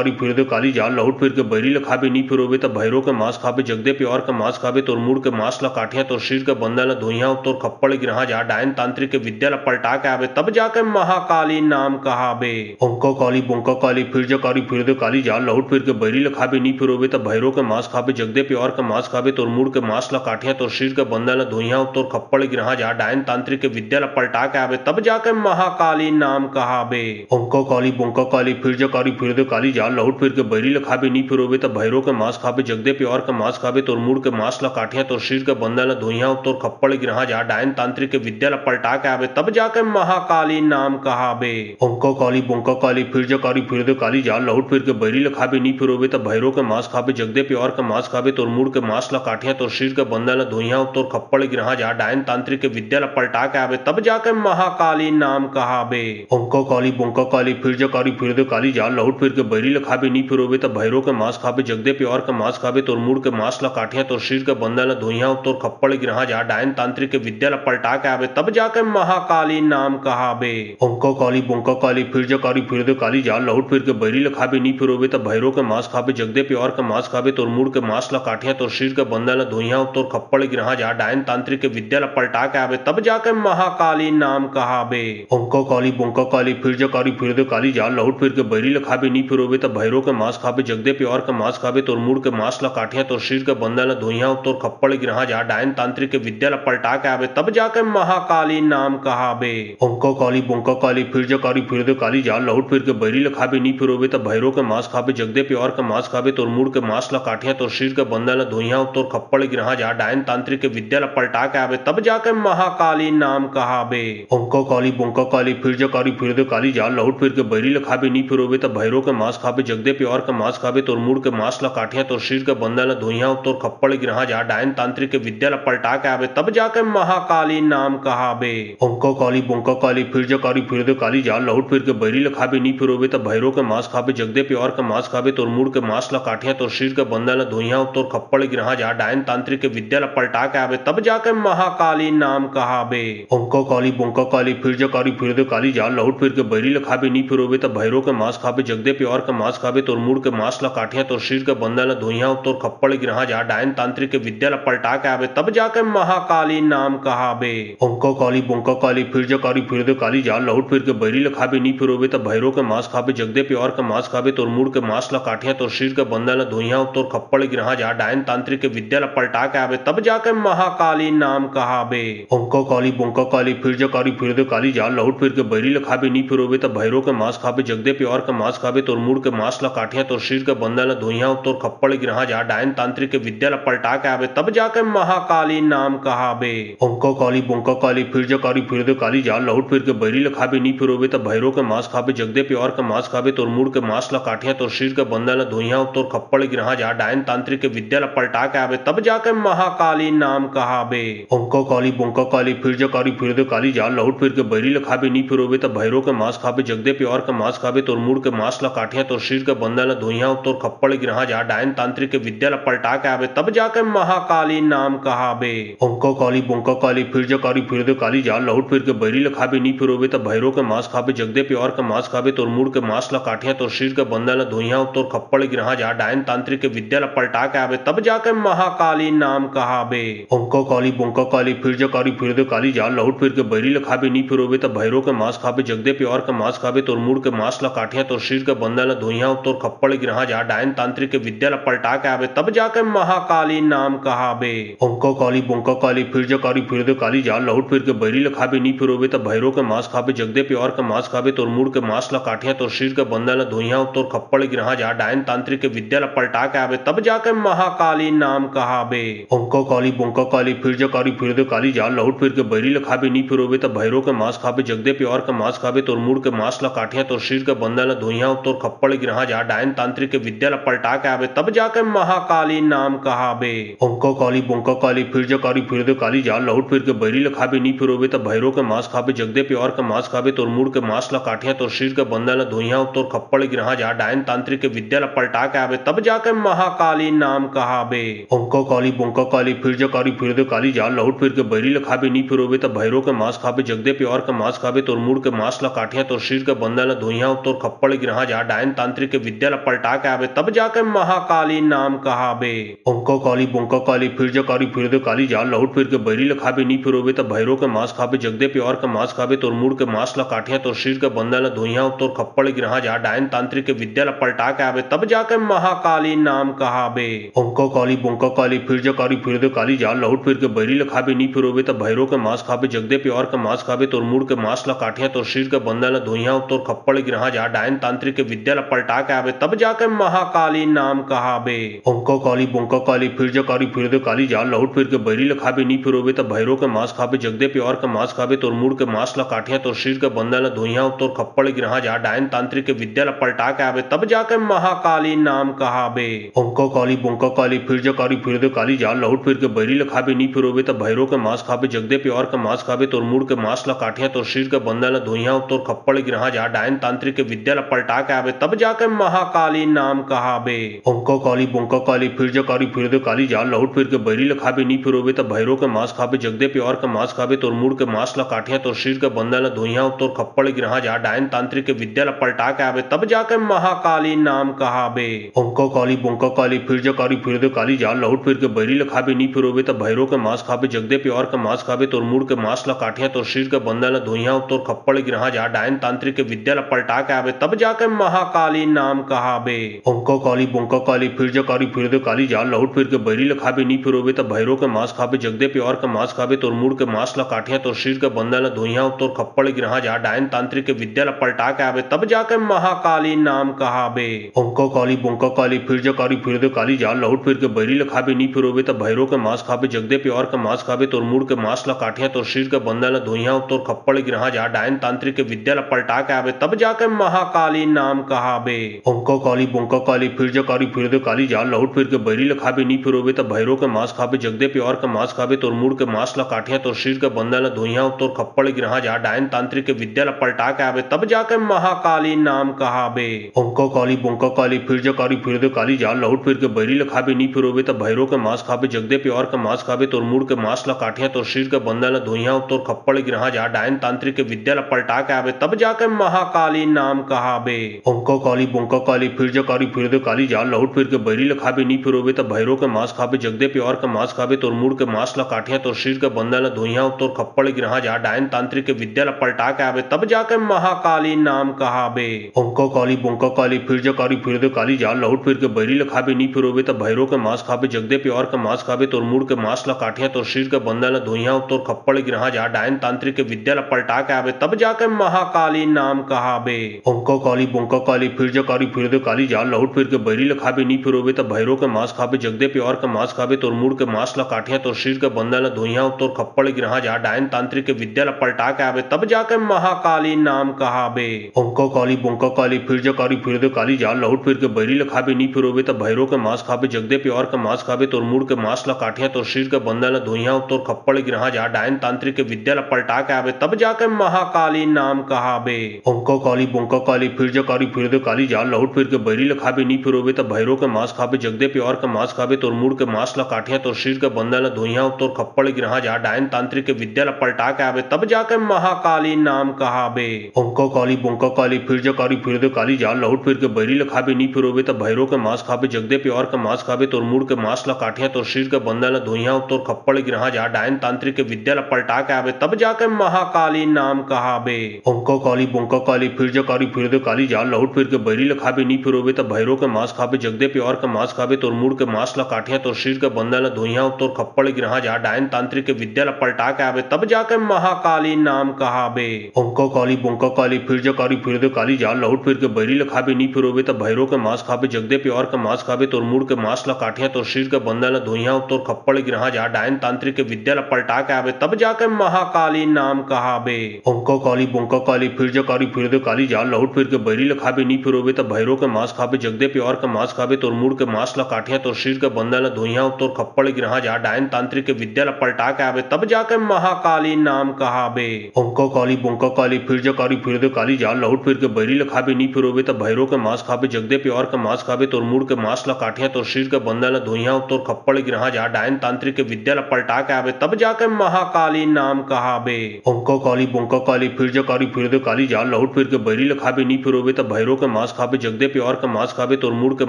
कारी फिर दे काली जाल लहुट फिर के बैरी ल खाबे नी फिरोबे त भैरो के मांस खाबे जगदे प्यार के मांस खाबे तोर मुड़ के मांस ल काटिया तोर शरीर के बंदा ल धोइया तोर खप्पड़ गिरहा जा डायन तांत्रिक के विद्या ल पलटा के आवे तब जाके महाकाली नाम कहाबे। अंका काली बंका काली फिर जा कारी फिर दे काली जाल लहुट फिर के बैरी ल खाबे नी फिरोबे त भैरो के मांस खाबे जगदे प्यार के मांस खाबे तोर मुड़ के मांस ल काटिया तोर शरीर के बंदा ल धोइया तोर खप्पड़ गिरहा जा डायन तांत्रिक के विद्या ल पलटा के आवे तब जाके महाकाली नाम कहाबे। अंका काली बंका काली फिर जा कारी फिर दे काली जाल लहुट फिर के बैरी ल खाबे नी फिरोबे त भैरो के मांस खाबे जगदे प्यार के मांस खाबे तोर मुड़ के मांस ल काटिया तोर शरीर के बंदा ल धोइया तोर खप्पड़ गिरहा जा डायन तांत्रिक के विद्या ल पलटा के आवे तब जाके महाकाली नाम कहाबे। अंका काली बंका काली फिर जा कारी फिर दे काली जाल लहुट फिर के बैरी ल खाबे नी फिरोबे त भैरो के मांस खाबे जगदे प्यार के मांस खाबे तोर मुड़ के मांस ल काटिया तोर शरीर के बंदा ल धोइया तोर खप्पड़ गिरहा जा डायन तांत्रिक के विद्या ल पलटा के आवे तब जाके महाकाली नाम कहाबे। अंका काली बंका काली फिर जा कारी फिर दे काली जाल लहुट फिर के बैरी ल खाबे नी फिरोबे त भैरो के मांस खाबे जगदे प्यार के मांस खाबे तोर मुड़ के मांस ल काटिया तोर शरीर के बंदा ल धोइया तोर खप्पड़ गिरहा जा डायन तांत्रिक के विद्या ल पलटा के आवे तब जाके महाकाली नाम कहाबे। अंका काली बंका काली फिर जा कारी फिर दे काली जाल लहुट फिर के बैरी ल खाबे नी फिरोबे त भैरो के मांस खाबे जगदे प्यार के मांस खाबे तोर मुड़ के मांस ल काटिया तोर शरीर के बंदा ल धोइया तोर खप्पड़ गिरहा जा डायन तांत्रिक के विद्या ल पलटा के आवे तब जाके महाकाली नाम कहाबे। अंका काली बंका काली फिर जा कारी फिर दे काली जाल लहुट फिर के बैरी ल खाबे नी फिरोबे त भैरो के मांस खाबे जगदे प्यार के मांस खाबे तोर मुड़ के मांस ल काटिया तोर शरीर के बंदा ल धोइया तोर खप्पड़ गिरहा जा डायन तांत्रिक के विद्या ल पलटा के आवे तब जाके महाकाली नाम कहाबे। अंका काली बंका काली फिर जा कारी फिर दे काली जाल लहुट फिर के बैरी ल खाबे नी फिरोबे त भैरो के मांस खाबे जगदे प्यार के मांस खाबे तोर मुड़ के मांस ल काटिया तोर शरीर के बंदा ल धोइया तोर खप्पड़ गिरहा जा डायन तांत्रिक के विद्या ल पलटा के आवे तब जाके महाकाली नाम कहाबे। अंका काली बंका काली फिर जा कारी फिर दे काली जाल लहुट फिर के बैरी ल खाबे नी फिरोबे त भैरो के मांस खाबे जगदे प्यार के मांस खाबे तोर मुड़ के मांस ल काटिया तोर शरीर के बंदा ल धोइया तोर खप्पड़ गिरहा जा डायन तांत्रिक के विद्या ल पलटा के आवे तब जाके महाकाली नाम कहाबे। अंका काली बंका काली फिर जा कारी फिर दे काली जाल लहुट फिर के बैरी ल खाबे नी फिरोबे त भैरो के मांस खाबे जगदे प्यार के मांस खाबे तोर मुड़ के मांस ल काटिया तोर शरीर के बंदा ल धोइया तोर खप्पड़ गिरहा जा डायन तांत्रिक के विद्या ल पलटा के आवे तब जाके महाकाली नाम कहाबे। अंका काली बंका काली फिर जा कारी फिर दे काली जाल लहुट फिर के बैरी ल खाबे नी फिरोबे त भैरो के मांस खाबे जगदे प्यार के मांस खाबे तोर मुड़ के मांस ला काठिया तोर शरीर के बंदा ल धोइया तोर खप्पड़ गिरहा जा डायन तांत्रिक के विद्या ल पलटा के आवे तब जाके महाकाली नाम कहाबे। अंका काली बुंका काली फिर जा कारी फिर दे काली जाल लहुट फिर के बैरी ल खाबे नी फिरोबे त भैरो के मांस खाबे जगदे प्यार के मांस खाबे तोर मुड़ के मांस ला काठिया तोर शरीर के बंदा ल धोइया तोर खप्पड़ गिरहा जा डायन तांत्रिक के विद्या ल पलटा के आवे तब जाके महाकाली नाम कहाबे। अंका काली बुंका काली फिर जा कारी फिर दे काली जाल लहुट फिर के बैरी ल खाबे नी फिरोबे त भैरो के मांस खाबे जगदे प्यार के मांस खाबे तोर मुड़ के मांस ला काठिया तोर शरीर के बंदा ल धोइया तोर खप्पड़ गिरहा जा डायन तांत्रिक के विद्या ल पलटा के आवे तब जाके महाकाली नाम कहाबे। अंका काली बुंका काली फिर जा कारी फिर दे काली जाल लहुट फिर के बैरी ल खाबे नी फिरोबे त भैरो के मांस खाबे जगदे प्यार के मांस खाबे तोर मुड़ के मांस ला काठिया तोर शरीर के बंदा ल धोइया तोर खप्पड़ गिरहा जा डायन तांत्रिक के विद्या ल पलटा के आवे तब जाके महाकाली नाम कहाबे। अंका काली बुंका काली फिर जा कारी फिर दे काली जाल लहुट फिर के बैरी ल खाबे नी फिरोबे त भैरो के मांस खाबे जगदे प्यार के मांस खाबे तोर मुड़ के मांस ला काठिया तोर शरीर के बंदा ल धोइया तोर खप्पड़ गिरहा जा डायन तांत्रिक के विद्या ल पलटा के आवे तब जाके महाकाली नाम कहाबे। अंका काली बुंका काली फिर जा कारी फिर दे काली जाल लहुट फिर के बैरी ल खाबे नी फिरोबे त भैरो के मांस खाबे जगदे प्यार के मांस खाबे तोर मुड़ के मांस ला काठिया तोर शरीर के बंदा ल धोइया तोर खप्पड़ गिरहा जा डायन तांत्रिक के विद्या ल पलटा के आवे तब जाके महाकाली नाम कहाबे। अंका काली बुंका काली फिर जा कारी फिर दे काली जाल लहुट फिर के बैरी ल खाबे नी फिरोबे त भैरो के मांस खाबे जगदे प्यार के मांस खाबे तोर मुड़ के मांस ला काठिया तोर शरीर के बंदा ल धोइया तोर खप्पड़ गिरहा जा डायन तांत्रिक के विद्या ल पलटा के आवे तब जाके महाकाली नाम कहाबे। अंका काली बुंका काली फिर जा कारी फिर दे काली जाल लहुट फिर के बैरी ल खाबे नी फिरोबे त भैरो के मांस खाबे जगदे प्यार के मांस खाबे तोर मुड़ के मांस ला काठिया तोर शरीर के बंदा ल धोइया तोर खप्पड़ गिरहा जा डायन तांत्रिक के विद्या ल पलटा के आवे तब जाके महाकाली नाम कहाबे। अंका काली बुंका काली फिर जा कारी फिर दे काली जाल लहुट फिर के बैरी ल खाबे नी फिरोबे त भैरो के मांस खाबे जगदे प्यार के मांस खाबे तोर मुड़ के मांस ला काठिया तोर शरीर के बंदा ल धोइया तोर खप्पड़ गिरहा जा डायन तांत्रिक के विद्या ल पलटा के आवे तब जाके महाकाली नाम कहाबे। अंका काली बुंका काली फिर जा कारी फिर दे काली जाल लहुट फिर के बैरी ल खाबे नी फिरोबे त भैरो के मांस खाबे जगदे प्यार के मांस खाबे तोर मुड़ के मांस ला काठिया तोर शरीर के बंदा ल धोइया तोर खप्पड़ गिरहा जा डायन तांत्रिक के विद्या ल पलटा के आवे तब जाके महाकाली नाम कहाबे। अंका काली बुंका काली फिर जा कारी फिर दे काली जाल लहुट फिर के बैरी ल खाबे नी फिरोबे त भैरो के मांस खाबे जगदे प्यार के मांस खाबे तोर मुड़ के मांस ला काठिया तोर शरीर के बंदा ल धोइया तोर खप्पड़ गिरहा जा डायन तांत्रिक के विद्या ल पलटा के आवे तब जाके महाकाली नाम कहाबे। अंका काली बुंका काली फिर जा कारी फिर दे काली जाल लहुट फिर के बैरी ल खाबे नी फिरोबे त भैरो के मांस खाबे जगदे प्यार के मांस खाबे तोर मुड़ के मांस ला काठिया तोर शरीर के बंदा ल धोइया तोर खप्पड़ गिरहा जा डायन तांत्रिक के विद्या ल पलटा के आवे तब जाके महाकाली नाम कहाबे। अंका काली बुंका काली फिर जा कारी फिर दे काली जाल लहुट फिर के बैरी ल खाबे नी फिरोबे त भैरो के मांस खाबे जगदे प्यार के मांस खाबे तोर मुड़ के मांस ला काठिया तोर शरीर के बंदा ल धोइया तोर खप्पड़ गिरहा जा डायन तांत्रिक के विद्या ल पलटा के आवे तब जाके महाकाली नाम कहाबे। अंका काली बुंका काली फिर जा कारी फिर दे काली जाल लहुट फिर के बैरी ल खाबे नी फिरोबे त भैरो के मांस खाबे जगदे प्यार के मांस खाबे तोर मुड़ के मांस ला काठिया तोर शरीर के बंदा ल धोइया तोर खप्पड़ गिरहा जा डायन तांत्रिक के विद्या ल पलटा के आवे तब जाके महाकाली नाम कहाबे। अंका काली बुंका काली फिर जा कारी फिर दे काली जाल लहुट फिर के बैरी ल खाबे नी फिरोबे त भैरो के मांस खाबे जगदे प्यार के मांस खाबे तोर मुड़ के मांस ला काठिया तोर शरीर के बंदा ल धोइया तोर खप्पड़ गिरहा जा डायन तांत्रिक के विद्या ल पलटा के आवे तब जाके महाकाली नाम कहाबे। अंका काली बुंका काली फिर जा कारी फिर दे काली जाल लहुट फिर के बैरी ल खाबे नी फिरोबे त भैरो के मांस खाबे जगदे प्यार के मांस खाबे तोर मुड़ के मांस ला काठिया तोर शरीर के बंदा ल धोइया तोर खप्पड़ गिरहा जा डायन तांत्रिक के विद्या ल पलटा के आवे तब जाके महाकाली नाम कहाबे। अंका काली बुंका काली फिर जा कारी फिर दे काली जाल लहुट फिर के बैरी ल खाबे नी फिरोबे त भैरो के मांस खाबे जगदे प्यार के मांस खाबे तोर मुड़ के मांस ला काठिया तोर शरीर के बंदा ल धोइया तोर खप्पड़ गिरहा जा डायन तांत्रिक के विद्या ल पलटा के आवे तब जाके महाकाली नाम कहाबे। अंका काली बुंका काली फिर जा कारी फिर दे काली जाल लहुट फिर के बैरी ल खाबे नी फिरोबे त भैरो के मांस खाबे जगदे प्यार के मांस खाबे तोर मुड़ के मांस ला काठिया तोर शरीर के बंदा ल धोइया तोर खप्पड़ गिरहा जा डायन तांत्रिक के विद्या ल पलटा के आवे तब जाके महाकाली नाम कहाबे। अंका काली बुंका काली फिर जा कारी फिर दे काली जाल लहुट फिर के बैरी ल खाबे नी फिरोबे त भैरो के मांस खाबे जगदे प्यार के मांस खाबे तोर मुड़ के मांस ला काठिया तोर शरीर के बंदा ल धोइया तोर खप्पड़ गिरहा जा डायन तांत्रिक के विद्या ल पलटा के आवे तब जाके महाकाली नाम कहाबे। अंका काली बुंका काली फिर जा कारी फिर दे काली जाल लहुट फिर के बैरी ल खाबे नी फिरोबे त भैरो के मांस खाबे जगदे प्यार के मांस खाबे तोर मुड़ के मांस ला काठिया तोर शरीर के बंदा ल धोइया तोर खप्पड़ गिरहा जा डायन तांत्रिक के विद्या ल पलटा के आवे तब जाके महाकाली नाम कहाबे। अंका काली बुंका काली फिर जा कारी फिर दे काली जाल लहुट फिर के बैरी ल खाबे नी फिरोबे त भैरो के मांस खाबे जगदे प्यार के मांस खाबे तोर मुड़ के मांस ला काठिया तोर शरीर के बंदा ल धोइया तोर खप्पड़ गिरहा जा डायन तांत्रिक के विद्या ला पलटा के आवे तब जाके महाकाली नाम कहावे। अंका काली बंका काली फिर जा काली फिर दे काली जाल लौट फिर के बैरी ला खाबे नी फिरोबे तब भैरो के मांस खाबे जगदे प्यार के मांस खाबे तोर मुड़ के मांस ला काठिया तोर शरीर के बंदा ला धोइया तोर खप्पड़ गिरहा जा डायन तांत्रिक के विद्या ला पलटा के आवे तब जाके महाकाली नाम कहावे। अंका काली बंका काली फिर जा काली फिर दे काली जाल लौट फिर के बैरी ला खाबे नी फिरोबे तब भैरो के मांस खाबे जगदे प्यार के मांस खाबे तोर मुड़ के मांस ला काठिया तोर शरीर के बंदा ला धोइया तोर खप्पड़ गिरहा जा डायन तांत्रिक के विद्या ला पलटा के आवे तब जाके महाकाली नाम कहावे। अंका काली बंका काली फिर जा काली फिर दे काली जाल लौट फिर के बैरी ला खाबे नी फिरोबे तब भैरो के मांस खाबे जगदे प्यार के मांस खाबे तोर मुड़ के मांस ला काठिया तोर शरीर के बंदा ला धोइया तोर खप्पड़ गिरहा जा डायन तांत्रिक के विद्या ला पलटा के आवे तब जाके महाकाली नाम कहावे। अंका काली बंका काली फिर जा काली फिर दे काली जाल लौट फिर के बैरी ला खाबे नी फिरोबे तब भैरो के मांस खाबे जगदे प्यार के मांस खाबे तोर मुड़ के मांस ला काठिया तोर शरीर के बंदा ला धोइया तोर खप्पड़ गिरहा जा डायन तांत्रिक के विद्या ला पलटा के आवे तब जाके महाकाली नाम कहावे। अंका काली बंका काली फिर जा काली फिर दे काली जाल लौट फिर के बैरी ला खाबे नी फिरोबे तब भैरो के मांस खाबे जगदे प्यार के मांस खाबे तोर मुड़ के मांस ला काठिया तोर शरीर के बंदा ला धोइया तोर खप्पड़ गिरहा जा डायन तांत्रिक के विद्या ला पलटा के आवे तब जाके महाकाली नाम कहावे। अंका काली बंका काली फिर जा काली फिर दे काली जाल लौट फिर के बैरी ला खाबे नी फिरोबे तब भैरो के मांस खाबे जगदे प्यार के मांस खाबे तोर मुड़ के मांस ला काठिया तोर शरीर के बंदा ला धोइया तोर खप्पड़ गिरहा जा डायन तांत्रिक के विद्या ला पलटा के आवे तब जाके महाकाली नाम कहावे। अंका काली बंका काली फिर जा काली फिर दे काली जाल लौट फिर के बैरी ला खाबे नी फिरोबे तब भैरो के मांस खाबे जगदे प्यार के मांस खाबे तोर मुड़ के मांस ला काठिया तोर शरीर के बंदा ला धोइया तोर खप्पड़ गिरहा जा डायन तांत्रिक के विद्या ला पलटा के आवे तब जाके महाकाली नाम कहावे। अंका काली बंका काली फिर जा काली फिर दे काली जाल लौट फिर के बैरी ला खाबे नी फिरोबे तब भैरो के मांस खाबे जगदे प्यार के मांस खाबे तोर मुड़ के मांस ला काठिया तोर शरीर के बंदा ला धोइया तोर खप्पड़ गिरहा जा डायन तांत्रिक के विद्या ला पलटा के आवे तब जाके महाकाली नाम कहावे। अंका काली बंका काली फिर जा काली फिर दे काली जाल लौट फिर के बैरी ला खाबे नी फिरोबे तब भैरो के मांस खाबे जगदे प्यार के मांस खाबे तोर मुड़ के मांस ला काठिया तोर शरीर के बंदा ला धोइया तोर खप्पड़ गिरहा जा डायन तांत्रिक के विद्या ला पलटा के आवे तब जाके महाकाली नाम कहावे। अंका काली बंका काली फिर जा काली फिर दे काली जाल लौट फिर के बैरी ला खाबे नी फिरोबे तब भैरो के मांस खाबे जगदे प्यार के मांस खाबे तोर मुड़ के मांस ला काठिया तोर शरीर के बंदा ला धोइया तोर खप्पड़ गिरहा जा डायन तांत्रिक के विद्या ला पलटा के आवे तब जाके महाकाली नाम कहावे। अंका काली बंका काली फिर जा काली फिर दे काली जाल लौट फिर के बैरी ला खाबे नी फिरोबे तब भैरो के मांस खाबे जगदे प्यार के मांस खाबे तोर मुड़ के मांस ला काठिया तोर शरीर के बंदा ला धोइया तोर खप्पड़ गिरहा जा डायन तांत्रिक के विद्या ला पलटा के आवे तब जाके महाकाली नाम कहावे। अंका काली बंका काली फिर जा काली फिर दे काली जाल लौट फिर के बैरी ला खाबे नी फिरोबे तब भैरो के मांस खाबे जगदे प्यार के मांस खाबे तोर मुड़ के मांस ला काठिया तोर शरीर के बंदा ला धोइया तोर खप्पड़ गिरहा जा डायन तांत्रिक के विद्या ला पलटा के आवे तब जाके महाकाली नाम कहावे। अंका काली बंका काली फिर जा काली फिर दे काली जाल लौट फिर के बैरी ला खाबे नी फिरोबे तब भैरो के मांस खाबे जगदे प्यार के मांस खाबे तोर मुड़ के मांस ला काठिया तोर शरीर के बंदा ला धोइया तोर खप्पड़ गिरहा जा डायन तांत्रिक के विद्या ला पलटा के आवे तब जाके महाकाली नाम कहावे। अंका काली बंका काली फिर जा काली फिर दे काली जाल लौट फिर के बैरी ला खाबे नी फिरोबे तब भैरो के मांस खाबे जगदे प्यार के मांस खाबे तोर मुड़ के मांस ला काठिया तोर शरीर के बंदा ला धोइया तोर खप्पड़ गिरहा जा डायन तांत्रिक के विद्या ला पलटा के आवे तब जाके महाकाली नाम कहावे। अंका काली बंका काली फिर जा काली फिर दे काली जाल लौट फिर के बैरी ला खाबे नी फिरोबे तब भैरो के मांस खाबे जगदे प्यार के मांस खाबे तोर मुड़ के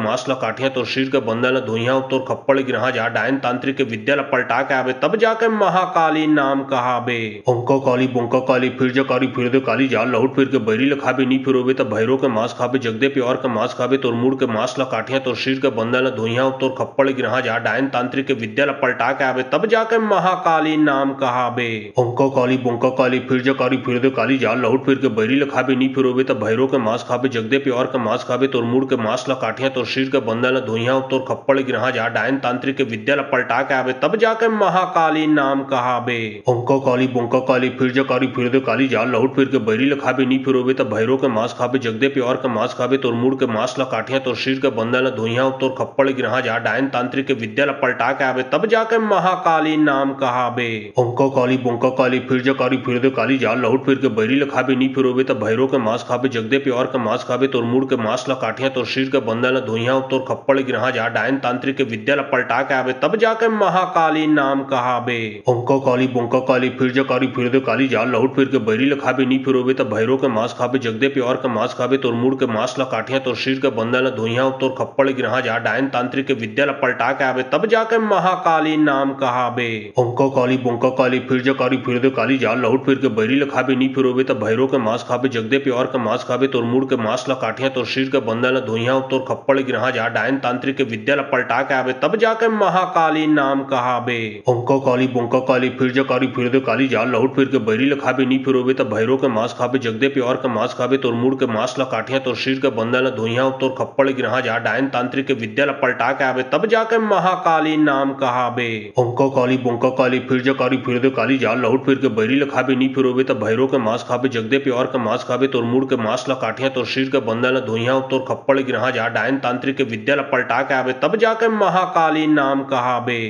मांस ला काठिया तोर शरीर के बंदा ला धोइया तोर खप्पड़ गिरहा जा डायन तांत्रिक के विद्या ला पलटा के आवे तब जाके महाकाली नाम कहावे। अंका काली बंका काली फिर जा काली फिर दे काली जाल लौट फिर के बैरी ला खाबे नी फिरोबे तब भैरो के मांस खाबे जगदे प्यार के मांस खाबे तोर मुड़ के मांस ला काठिया तोर शरीर के बंदा ला धोइया तोर खप्पड़ गिरहा जा डायन तांत्रिक के विद्या ला पलटा के आवे तब जाके महाकाली नाम कहावे। अंका काली बंका काली फिर जा काली फिर दे काली जाल लौट फिर के बैरी ला खाबे नी फिरोबे तब भैरो के मांस खाबे जगदे प्यार के मांस खाबे तोर मुड़ के मांस ला काठिया तोर शरीर के बंदा ला धोइया तोर खप्पड़ गिरहा जा डायन तांत्रिक के विद्या ला पलटा के आवे तब जाके महाकाली नाम कहावे। अंका काली बंका काली फिर जा काली फिर दे काली जाल लौट फिर के बैरी ला खाबे नी फिरोबे तब भैरो के मांस खाबे जगदे प्यार के मांस खाबे तोर मुड़ के मांस ला काठिया तोर शरीर के बंदा ला धोइया तोर खप्पड़ गिरहा जा डायन तांत्रिक के विद्या ला पलटा के आवे तब जाके महाकाली नाम कहावे। अंका काली बंका काली फिर जा काली फिर दे काली जाल लौट फिर के बैरी ला खाबे नी फिरोबे तब भैरो के मांस खाबे जगदे प्यार के मांस खाबे तोर मुड़ के मांस ला काठिया तोर शरीर के बंदा ला धोइया तोर खप्पड़ गिरहा जा डायन तांत्रिक के विद्या ला पलटा के आवे तब जाके महाकाली नाम कहावे। अंका काली बंका काली फिर जा काली फिर दे काली जाल लौट फिर के बैरी ला खाबे नी फिरोबे तब भैरो के मांस खाबे जगदे प्यार के मांस खाबे तोर मुड़ के मांस ला काठिया तोर शरीर के बंदा ला धोइया तोर खप्पड़ गिरहा जा डायन तांत्रिक के विद्या ला पलटा के आवे तब जाके महाकाली नाम कहावे। अंका काली बंका काली फिर जा काली फिर दे काली जाल लौट फिर के बैरी ला खाबे नी फिरोबे तब भैरो के मांस खाबे जगदे प्यार के मांस खाबे तोर मुड़ के मांस ला काटिया तोर शरीर के बंधन ला धोइया तोर खप्पड़ गिरहा जा डायन तांत्रिक के विद्या ला पलटा के आवे तब जाके महाकाली नाम कहाबे। अंका काली बंका काली फिर जा काली फिर दे काली जाल लहुट फिर के बैरी ला खाबे नी फिरोबे तब भैरो के मांस खाबे जगदे प्यार के मांस खाबे तोर मुड़ के मांस ला काटिया तोर शरीर के बंधन ला धोइया तोर खप्पड़ गिरहा जा डायन तांत्रिक के विद्या ला पलटा के आवे तब जाके महाकाली नाम कहाबे।